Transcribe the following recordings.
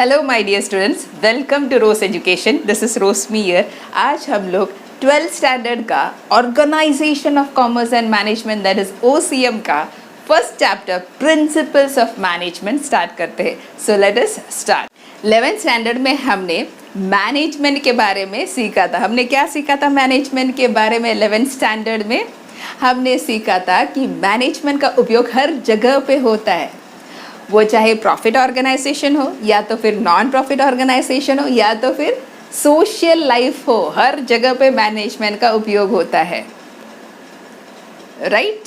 Hello my dear students, welcome to Rose education. This is Roshmi here. आज हम लोग 12th standard का organization of commerce and management that is OCM का first chapter principles of management start करते हैं। So let us start. 11th standard में हमने management के बारे में सीखा था। हमने क्या सीखा था मैनेजमेंट के बारे में? 11th स्टैंडर्ड में हमने सीखा था कि मैनेजमेंट का उपयोग हर जगह पे होता है, वो चाहे प्रॉफिट ऑर्गेनाइजेशन हो या तो फिर नॉन प्रॉफिट ऑर्गेनाइजेशन हो या तो फिर सोशल लाइफ हो, हर जगह पे मैनेजमेंट का उपयोग होता है, राइट?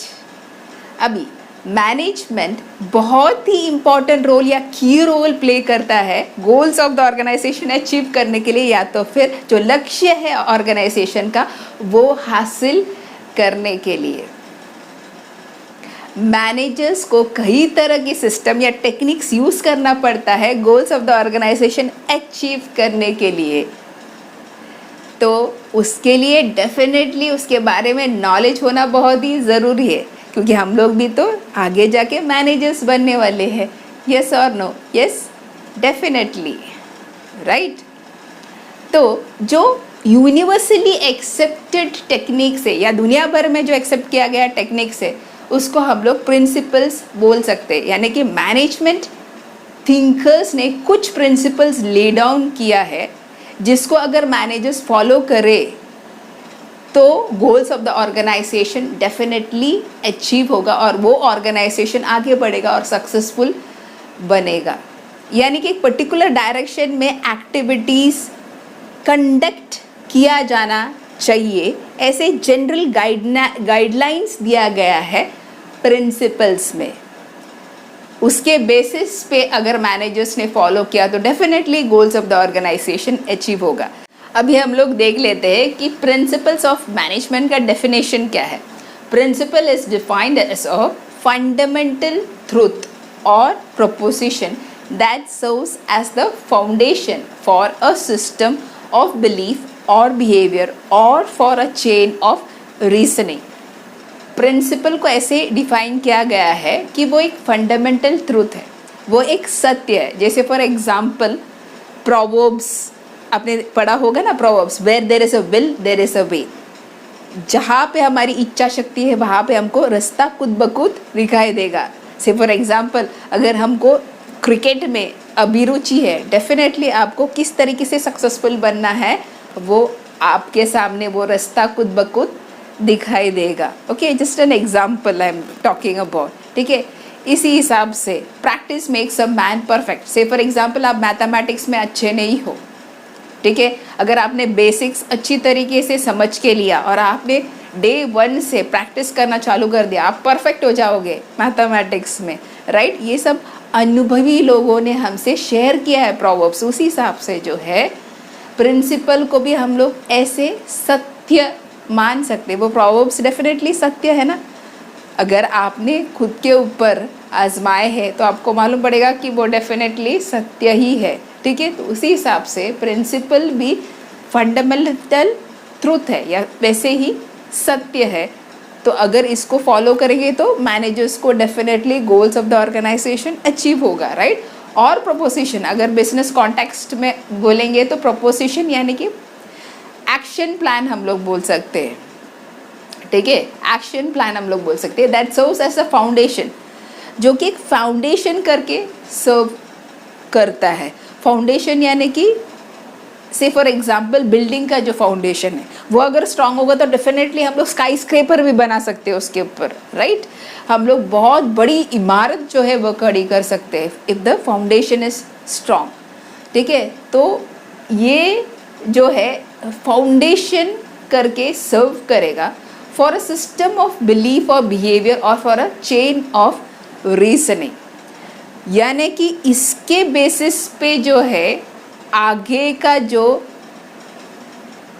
अभी मैनेजमेंट बहुत ही इंपॉर्टेंट रोल या की रोल प्ले करता है goals of the organisation achieve करने के लिए, या तो फिर जो लक्ष्य है ऑर्गेनाइजेशन का वो हासिल करने के लिए। मैनेजर्स को कई तरह की सिस्टम या टेक्निक्स यूज करना पड़ता है goals of the organisation achieve करने के लिए। तो उसके लिए डेफिनेटली उसके बारे में नॉलेज होना बहुत ही ज़रूरी है, क्योंकि हम लोग भी तो आगे जाके मैनेजर्स बनने वाले हैं। यस और नो? Yes, definitely, right. तो जो यूनिवर्सली एक्सेप्टेड टेक्निक्स है या दुनिया भर में जो एक्सेप्ट किया गया टेक्निक्स है उसको हम लोग प्रिंसिपल्स बोल सकते हैं। यानी कि मैनेजमेंट थिंकर्स ने कुछ प्रिंसिपल्स ले डाउन किया है जिसको अगर मैनेजर्स फॉलो करे तो goals of the organisation definitely achieve होगा और वो ऑर्गेनाइजेशन आगे बढ़ेगा और सक्सेसफुल बनेगा। यानी कि एक पर्टिकुलर डायरेक्शन में एक्टिविटीज़ कंडक्ट किया जाना चाहिए, ऐसे जनरल गाइडलाइंस दिया गया है प्रिंसिपल्स में। उसके बेसिस पे अगर मैनेजर्स ने फॉलो किया तो definitely goals of the organisation achieve होगा। अभी हम लोग देख लेते हैं कि प्रिंसिपल्स ऑफ मैनेजमेंट का डेफिनेशन क्या है। Principle is defined as a fundamental truth और proposition that serves as the foundation for a system of belief or behavior or for a chain of reasoning। Principle को ऐसे define किया गया है कि वो एक फंडामेंटल ट्रूथ है, वो एक सत्य है। जैसे फॉर एग्जांपल प्रोवर्ब्स आपने पढ़ा होगा ना, proverbs, where there is a will there is a way. जहाँ पे हमारी इच्छा शक्ति है वहाँ पे हमको रास्ता खुद ब खुद दिखाई देगा। से फॉर एग्जांपल अगर हमको क्रिकेट में अभिरुचि है, डेफिनेटली आपको किस तरीके से सक्सेसफुल बनना है वो आपके सामने वो रास्ता खुद ब खुद दिखाई देगा। Okay, just an example I am talking about, ठीक है। इसी हिसाब से practice makes a man perfect. से फॉर एग्जांपल आप मैथमेटिक्स में अच्छे नहीं हो, ठीक है, अगर आपने बेसिक्स अच्छी तरीके से समझ के लिया और आपने डे 1 से प्रैक्टिस करना चालू कर दिया, आप परफेक्ट हो जाओगे मैथमेटिक्स में, राइट? ये सब अनुभवी लोगों ने हमसे शेयर किया है प्रोवर्ब्स। उसी हिसाब से जो है प्रिंसिपल को भी हम लोग ऐसे सत्य मान सकते हैं। वो प्रोवर्ब्स डेफिनेटली सत्य है ना। अगर आपने खुद के ऊपर आजमाए हैं तो आपको मालूम पड़ेगा कि वो डेफिनेटली सत्य ही है, ठीक है। तो उसी हिसाब से प्रिंसिपल भी फंडामेंटल ट्रूथ है या वैसे ही सत्य है। तो अगर इसको फॉलो करेंगे तो मैनेजर्स को definitely goals of the organisation achieve होगा, राइट? और प्रोपोजिशन अगर बिजनेस कॉन्टेक्स्ट में बोलेंगे तो प्रोपोजिशन यानी कि एक्शन प्लान हम लोग बोल सकते हैं, ठीक है। एक्शन प्लान हम लोग बोल सकते हैं that serves as a foundation, जो कि एक फाउंडेशन करके सर्व करता है। फाउंडेशन यानी कि से फॉर एग्जाम्पल बिल्डिंग का जो फाउंडेशन है वो अगर स्ट्रांग होगा तो डेफिनेटली हम लोग स्काई स्क्रेपर भी बना सकते हैं उसके ऊपर, राइट? हम लोग बहुत बड़ी इमारत जो है वो खड़ी कर सकते हैं if the foundation is strong, ठीक है। तो ये जो है फाउंडेशन करके सर्व करेगा for a system of belief और बिहेवियर और for a chain of reasoning. यानी कि इसके बेसिस पे जो है आगे का जो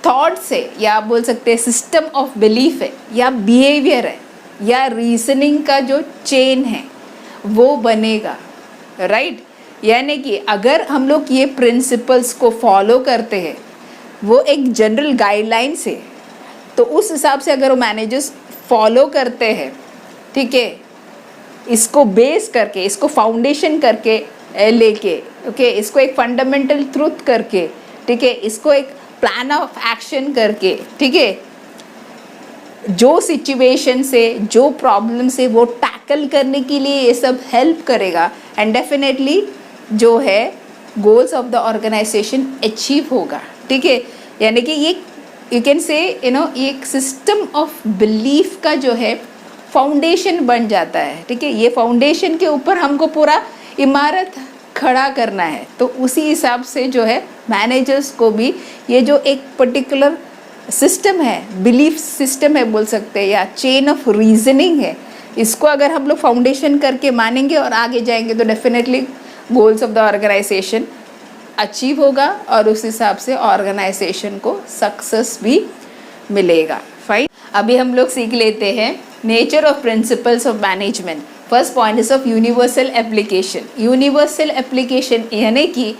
थॉट्स है या आप बोल सकते हैं सिस्टम ऑफ बिलीफ है या बिहेवियर है या रीजनिंग का जो चेन है वो बनेगा, राइट? यानी कि अगर हम लोग ये प्रिंसिपल्स को फॉलो करते हैं, वो एक जनरल गाइडलाइंस है, तो उस हिसाब से अगर वो मैनेजर्स फॉलो करते हैं, ठीक है, इसको बेस करके, इसको फाउंडेशन करके लेके, ओके, इसको एक फंडामेंटल ट्रूथ करके, ठीक है, इसको एक प्लान ऑफ एक्शन करके, ठीक है, जो सिचुएशन से, जो प्रॉब्लम से वो टैकल करने के लिए ये सब हेल्प करेगा एंड डेफिनेटली जो है goals of the organisation achieve होगा, ठीक है। यानी कि ये यू कैन से एक सिस्टम ऑफ बिलीफ का जो है फाउंडेशन बन जाता है, ठीक है। ये फाउंडेशन के ऊपर हमको पूरा इमारत खड़ा करना है, तो उसी हिसाब से जो है मैनेजर्स को भी ये जो एक पर्टिकुलर सिस्टम है, बिलीफ सिस्टम है बोल सकते हैं, या चेन ऑफ रीजनिंग है, इसको अगर हम लोग फाउंडेशन करके मानेंगे और आगे जाएंगे तो definitely goals of the organisation achieve होगा और उस हिसाब से ऑर्गेनाइजेशन को सक्सेस भी मिलेगा। फाइन, अभी हम लोग सीख लेते हैं nature of principles of management. First point is of universal application. Universal application यानी कि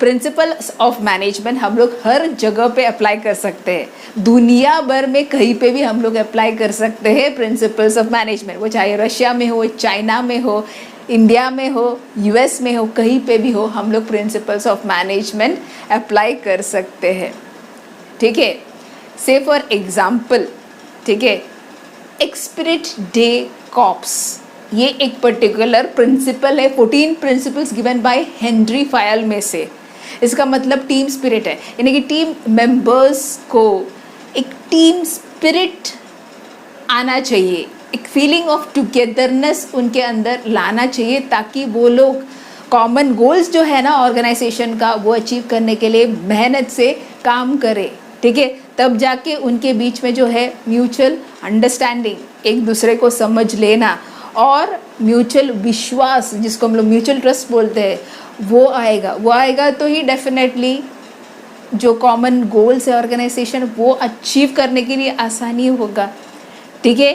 प्रिंसिपल्स ऑफ मैनेजमेंट हम लोग हर जगह पे अप्लाई कर सकते हैं, दुनिया भर में कहीं पे भी हम लोग अप्लाई कर सकते हैं प्रिंसिपल्स ऑफ मैनेजमेंट, वो चाहे रशिया में हो, चाइना में हो, इंडिया में हो, यूएस में हो, कहीं पे भी हो, हम लोग प्रिंसिपल्स ऑफ मैनेजमेंट अप्लाई कर सकते हैं, ठीक है। से फॉर एग्जाम्पल, ठीक है, एक्सपिरिट डे कॉप्स, ये एक पर्टिकुलर प्रिंसिपल है, 14 principles given by Henry file में से। इसका मतलब टीम स्पिरिट है, यानी कि टीम मेंबर्स को एक टीम स्पिरिट आना चाहिए, एक फीलिंग ऑफ टुगेदरनेस उनके अंदर लाना चाहिए, ताकि वो लोग कॉमन गोल्स जो है ना ऑर्गेनाइजेशन का वो अचीव करने के लिए मेहनत से काम करे, ठीक है। तब जाके उनके बीच में जो है म्यूचुअल अंडरस्टैंडिंग, एक दूसरे को समझ लेना और म्यूचुअल विश्वास, जिसको हम लोग म्यूचुअल ट्रस्ट बोलते हैं, वो आएगा तो ही डेफिनेटली जो कॉमन गोल्स है ऑर्गेनाइजेशन वो अचीव करने के लिए आसानी होगा, ठीक है।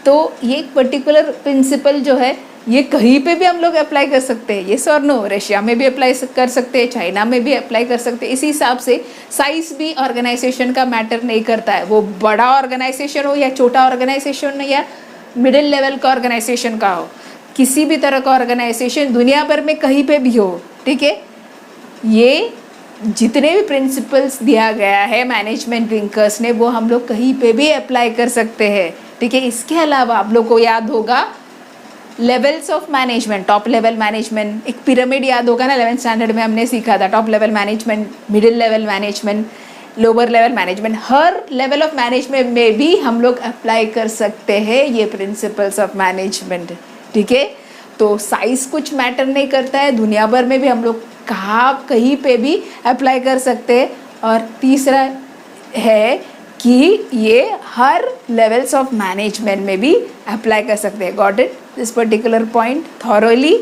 तो ये एक पर्टिकुलर प्रिंसिपल जो है ये कहीं पे भी हम लोग अप्लाई कर सकते हैं, येस और नो, रशिया में भी अप्लाई कर सकते हैं, चाइना में भी अप्लाई कर सकते हैं। इसी हिसाब से साइज भी ऑर्गेनाइजेशन का मैटर नहीं करता है, वो बड़ा ऑर्गेनाइजेशन हो या छोटा ऑर्गेनाइजेशन हो या मिडिल लेवल का ऑर्गेनाइजेशन का हो, किसी भी तरह का ऑर्गेनाइजेशन दुनिया भर में कहीं पे भी हो, ठीक है। ये जितने भी प्रिंसिपल्स दिया गया है मैनेजमेंट थिंकर्स ने वो हम लोग कहीं पे भी अप्लाई कर सकते हैं, ठीक है। इसके अलावा आप लोग को याद होगा levels of management, top level management, एक पिरामिड याद होगा ना, 11th स्टैंडर्ड में हमने सीखा था, top level management, middle level management, lower level management. Her level of management में भी हम लोग अप्लाई कर सकते हैं ये प्रिंसिपल्स ऑफ मैनेजमेंट, ठीक है। तो साइज कुछ मैटर नहीं करता है, दुनिया भर में भी हम लोग कहीं पे भी अप्लाई कर सकते हैं। और तीसरा है कि ये हर लेवल्स ऑफ मैनेजमेंट में भी अप्लाई कर सकते हैं। Got it, this particular point thoroughly.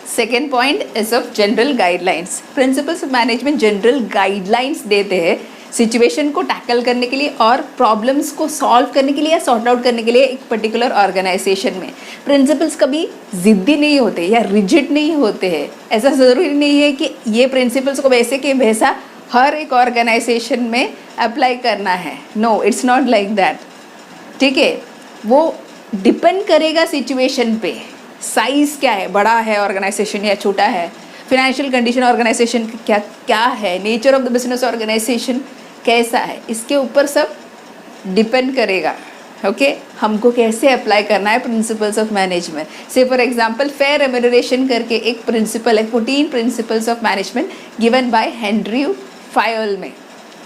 Second point is of general guidelines. Principles of management general guidelines देते हैं सिचुएशन को टैकल करने के लिए और प्रॉब्लम्स को सॉल्व करने के लिए या सॉर्ट आउट करने के लिए एक पर्टिकुलर ऑर्गेनाइजेशन में। प्रिंसिपल्स कभी ज़िद्दी नहीं होते या रिजिड नहीं होते हैं, ऐसा ज़रूरी नहीं है कि ये प्रिंसिपल्स को वैसे के वैसा हर एक ऑर्गेनाइजेशन में अप्लाई करना है। No, it's not like that, ठीक है। वो डिपेंड करेगा सिचुएशन पे, साइज़ क्या है, बड़ा है ऑर्गेनाइजेशन या छोटा है, फिनेंशियल कंडीशन ऑर्गेनाइजेशन क्या है, nature of the business organization कैसा है, इसके ऊपर सब डिपेंड करेगा, ओके। हमको कैसे अप्लाई करना है प्रिंसिपल्स ऑफ मैनेजमेंट। से फॉर एग्जांपल फेयर रेम्यूनरेशन करके एक प्रिंसिपल है, 14 principles of management given by Henry file में,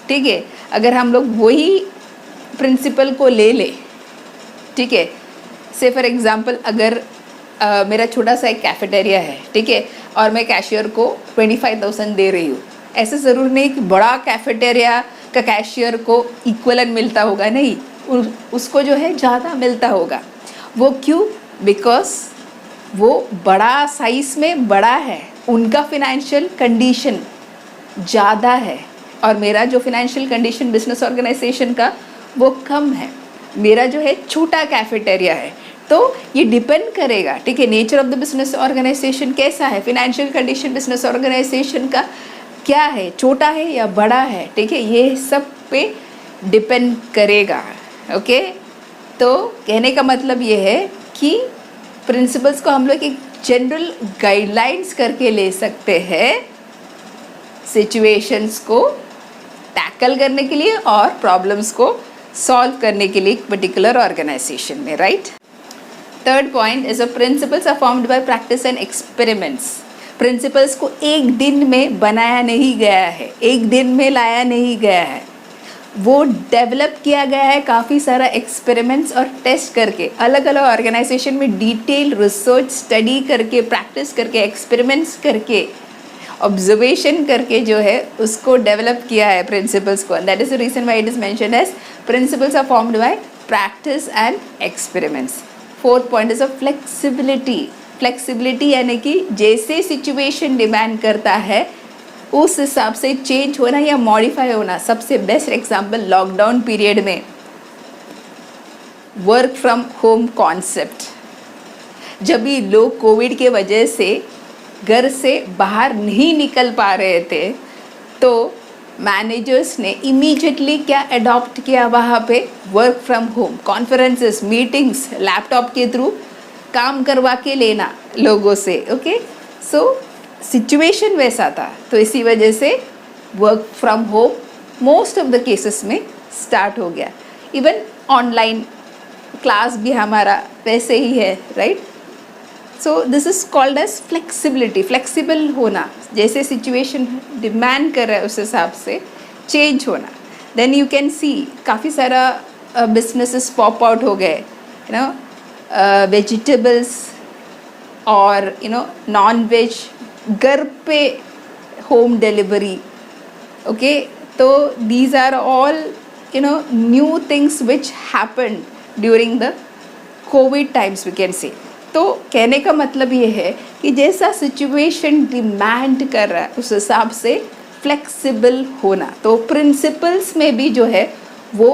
ठीक है। अगर हम लोग वही प्रिंसिपल को ले ले, ठीक है। से फॉर एग्जांपल अगर मेरा छोटा सा एक कैफेटेरिया है, ठीक है, और मैं कैशियर को 25,000 दे रही हूँ, ऐसे ज़रूर नहीं कि बड़ा कैफेटेरिया का कैशियर को इक्वलन मिलता होगा, नहीं, उसको जो है ज़्यादा मिलता होगा। वो क्यों? बिकॉज वो बड़ा साइज में बड़ा है, उनका फिनेंशियल कंडीशन ज़्यादा है और मेरा जो फिनेंशियल कंडीशन बिजनेस ऑर्गेनाइजेशन का वो कम है, मेरा जो है छोटा कैफेटेरिया है। तो ये डिपेंड करेगा, ठीक है, nature of the business organization कैसा है, फिनेंशियल कंडीशन बिजनेस ऑर्गेनाइजेशन का क्या है, छोटा है या बड़ा है, ठीक है, ये सब पे डिपेंड करेगा, ओके। तो कहने का मतलब ये है कि प्रिंसिपल्स को हम लोग एक जनरल गाइडलाइंस करके ले सकते हैं सिचुएशंस को टैकल करने के लिए और प्रॉब्लम्स को सॉल्व करने के लिए एक पर्टिकुलर ऑर्गेनाइजेशन में, right. Third point is a principles are formed by practice and experiments. Principles को एक दिन में बनाया नहीं गया है, एक दिन में लाया नहीं गया है, वो डेवलप किया गया है काफ़ी सारा एक्सपेरिमेंट्स और टेस्ट करके, अलग अलग ऑर्गेनाइजेशन में डिटेल रिसर्च स्टडी करके, प्रैक्टिस करके, एक्सपेरिमेंट्स करके, ऑब्जर्वेशन करके जो है उसको डेवलप किया है प्रिंसिपल्स को। That is the reason why it is mentioned as principles are formed by practice and experiments. Fourth point is a flexibility. Flexibility यानी कि जैसे सिचुएशन डिमांड करता है उस हिसाब से चेंज होना या मॉडिफाई होना। सबसे बेस्ट एग्जांपल लॉकडाउन पीरियड में वर्क फ्रॉम होम कॉन्सेप्ट, जब भी लोग कोविड के वजह से घर से बाहर नहीं निकल पा रहे थे तो मैनेजर्स ने इमीडिएटली क्या अडॉप्ट किया, वहाँ पे work from home, conferences, meetings laptop के थ्रू काम करवा के लेना लोगों से। ओके, सो सिचुएशन वैसा था, तो इसी वजह से work from home most of the cases में स्टार्ट हो गया। इवन ऑनलाइन क्लास भी हमारा वैसे ही है, right. So this is called as flexibility. Flexible होना, जैसे सिचुएशन डिमांड कर रहा है उस हिसाब से चेंज होना। देन यू कैन सी काफ़ी सारा बिजनेसेस पॉप आउट हो गए, यू नो, वेजिटेबल्स और यू नो नॉन वेज, घर पे होम डिलीवरी। ओके, तो these are all you know new things which happen during the COVID times, we can say. तो कहने का मतलब ये है कि जैसा सिचुएशन डिमांड कर रहा है उस हिसाब से फ्लेक्सिबल होना। तो प्रिंसिपल्स में भी जो है वो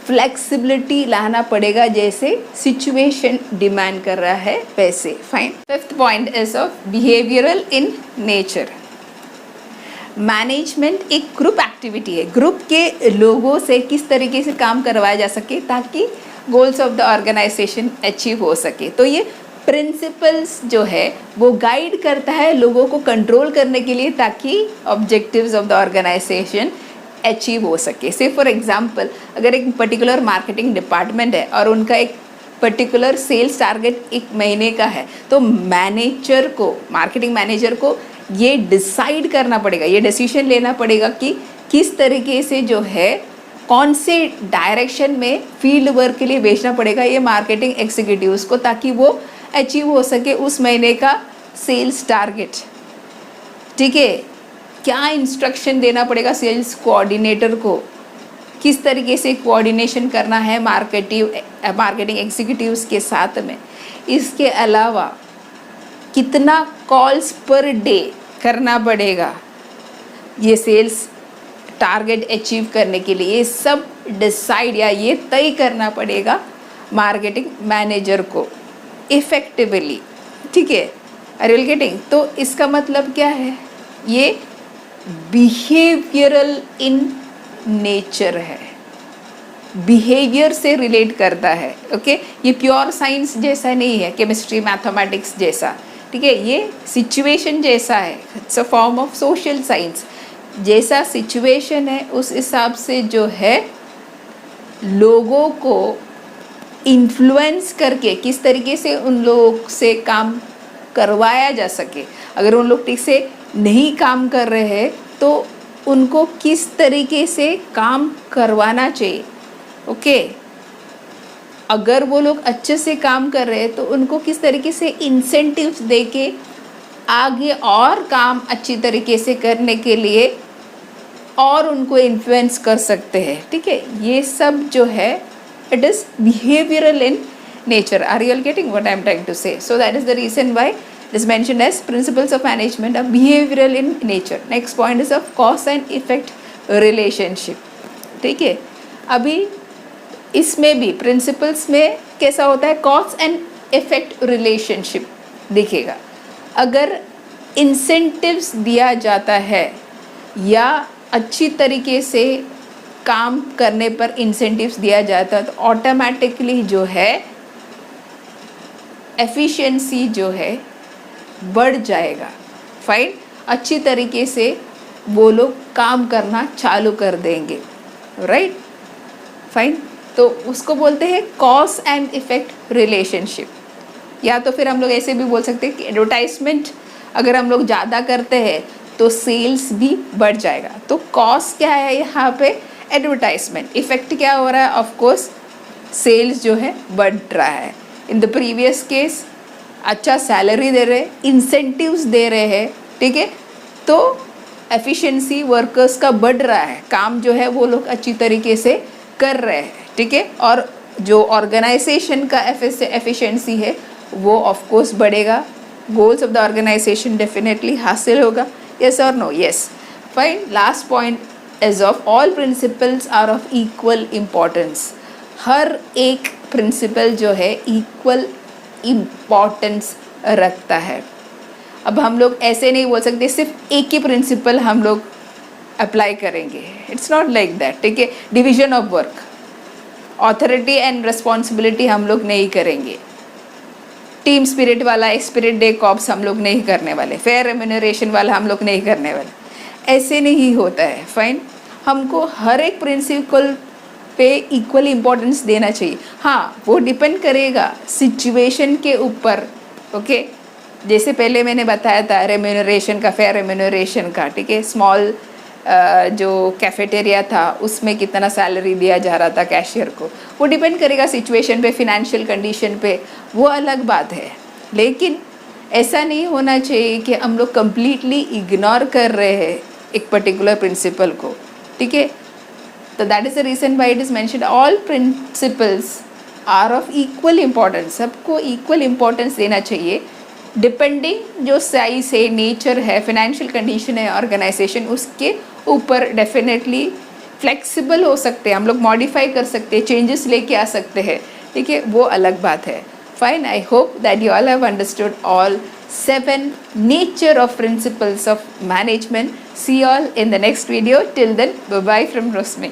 फ्लेक्सिबिलिटी लाना पड़ेगा, जैसे सिचुएशन डिमांड कर रहा है वैसे। Fine. Fifth point is of behavioural in nature. Management एक ग्रुप एक्टिविटी है, ग्रुप के लोगों से किस तरीके से काम करवाया जा सके ताकि goals of the organisation achieve हो सके। तो ये प्रिंसिपल्स जो है वो गाइड करता है लोगों को कंट्रोल करने के लिए ताकि objectives of the organisation achieve हो सके। से फॉर एग्जांपल, अगर एक पर्टिकुलर मार्केटिंग डिपार्टमेंट है और उनका एक पर्टिकुलर सेल्स टारगेट एक महीने का है, तो मैनेजर को, मार्केटिंग मैनेजर को ये डिसाइड करना पड़ेगा, ये डिसीजन लेना पड़ेगा कि किस तरीके से जो है कौन से डायरेक्शन में फील्ड वर्क के लिए भेजना पड़ेगा ये मार्केटिंग एग्जीक्यूटिव्स को, ताकि वो अचीव हो सके उस महीने का सेल्स टारगेट। ठीक है, क्या इंस्ट्रक्शन देना पड़ेगा सेल्स कोऑर्डिनेटर को, किस तरीके से कोऑर्डिनेशन करना है मार्केटिंग एग्जीक्यूटिव्स के साथ में। इसके अलावा कितना कॉल्स पर डे करना पड़ेगा ये सेल्स टारगेट अचीव करने के लिए, ये सब डिसाइड या ये तय करना पड़ेगा मार्केटिंग मैनेजर को इफ़ेक्टिवली। ठीक है, आर यू गेटिंग? तो इसका मतलब क्या है, ये बिहेवियरल इन नेचर है, बिहेवियर से रिलेट करता है। ओके, ये प्योर साइंस जैसा नहीं है, केमिस्ट्री मैथमेटिक्स जैसा। ठीक है, ये सिचुएशन जैसा है, it's a form of social science. जैसा सिचुएशन है उस हिसाब से जो है लोगों को इन्फ्लुएंस करके किस तरीके से उन लोगों से काम करवाया जा सके। अगर उन लोग ठीक से नहीं काम कर रहे हैं तो उनको किस तरीके से काम करवाना चाहिए। ओके, अगर वो लोग अच्छे से काम कर रहे हैं तो उनको किस तरीके से इंसेंटिव्स दे के आगे और काम अच्छी तरीके से करने के लिए और उनको इन्फ्लुएंस कर सकते हैं। ठीक है, ये सब जो है it is behavioural in nature. Are you all getting what I am trying to say? So that is the reason why it is mentioned as principles of management are behavioral in nature. Next point is of cause and effect relationship. ठीक है, अभी इसमें भी principles में कैसा होता है, cause and effect relationship दिखेगा। अगर इंसेंटिव्स दिया जाता है या अच्छी तरीके से काम करने पर इंसेंटिव्स दिया जाता है तो ऑटोमेटिकली जो है एफिशिएंसी जो है बढ़ जाएगा। फाइन, अच्छी तरीके से वो लोग काम करना चालू कर देंगे, राइट। फाइन, तो उसको बोलते हैं कॉज एंड इफेक्ट रिलेशनशिप। या तो फिर हम लोग ऐसे भी बोल सकते हैं कि एडवर्टाइजमेंट अगर हम लोग ज़्यादा करते हैं तो सेल्स भी बढ़ जाएगा। तो कॉस्ट क्या है यहाँ पे? एडवर्टाइजमेंट। इफेक्ट क्या हो रहा है? ऑफ कोर्स सेल्स जो है बढ़ रहा है। इन द प्रीवियस केस अच्छा सैलरी दे रहे, इंसेंटिव्स दे रहे हैं, ठीक है, तो एफिशिएंसी वर्कर्स का बढ़ रहा है, काम जो है वो लोग अच्छी तरीके से कर रहे हैं, ठीक है, और जो ऑर्गेनाइजेशन का एफिशिएंसी है वो ऑफ कोर्स बढ़ेगा, goals of the organisation definitely हासिल होगा। यस और no? Yes. Fine, last point is of all principles are of equal importance. हर एक प्रिंसिपल जो है इक्वल इम्पॉर्टेंस रखता है। अब हम लोग ऐसे नहीं बोल सकते सिर्फ एक ही प्रिंसिपल हम लोग अप्लाई करेंगे, इट्स नॉट लाइक दैट, ठीक है। Division of work, authority and responsibility हम लोग नहीं करेंगे, टीम स्पिरिट वाला स्पिरिट डे कॉप्स हम लोग नहीं करने वाले, फेयर रेम्यूनरेशन वाला हम लोग नहीं करने वाले, ऐसे नहीं होता है। फाइन, हमको हर एक प्रिंसिपल पे इक्वल इम्पोर्टेंस देना चाहिए। हाँ, वो डिपेंड करेगा सिचुएशन के ऊपर, ओके। जैसे पहले मैंने बताया था रेम्यूनरेशन का, फेयर रेम्यूनरेशन का, ठीक है, स्मॉल जो कैफेटेरिया था उसमें कितना सैलरी दिया जा रहा था कैशियर को, वो डिपेंड करेगा सिचुएशन पे, फिनेंशियल कंडीशन पे, वो अलग बात है। लेकिन ऐसा नहीं होना चाहिए कि हम लोग कम्प्लीटली इग्नोर कर रहे हैं एक पर्टिकुलर प्रिंसिपल को, ठीक है। तो that is the reason why it is mentioned all principles are of equal importance. सबको इक्वल इम्पोर्टेंस देना चाहिए, डिपेंडिंग जो साइज है, नेचर है, फिनेंशियल कंडीशन है ऑर्गेनाइजेशन, उसके ऊपर डेफिनेटली फ्लेक्सिबल हो सकते हैं हम लोग, मॉडिफाई कर सकते हैं, चेंजेस लेके आ सकते हैं, ठीक है, वो अलग बात है। Fine, I hope that you all have understood all 7 nature of principles of management. See you all in the next video. Till then, bye bye from Rosmi.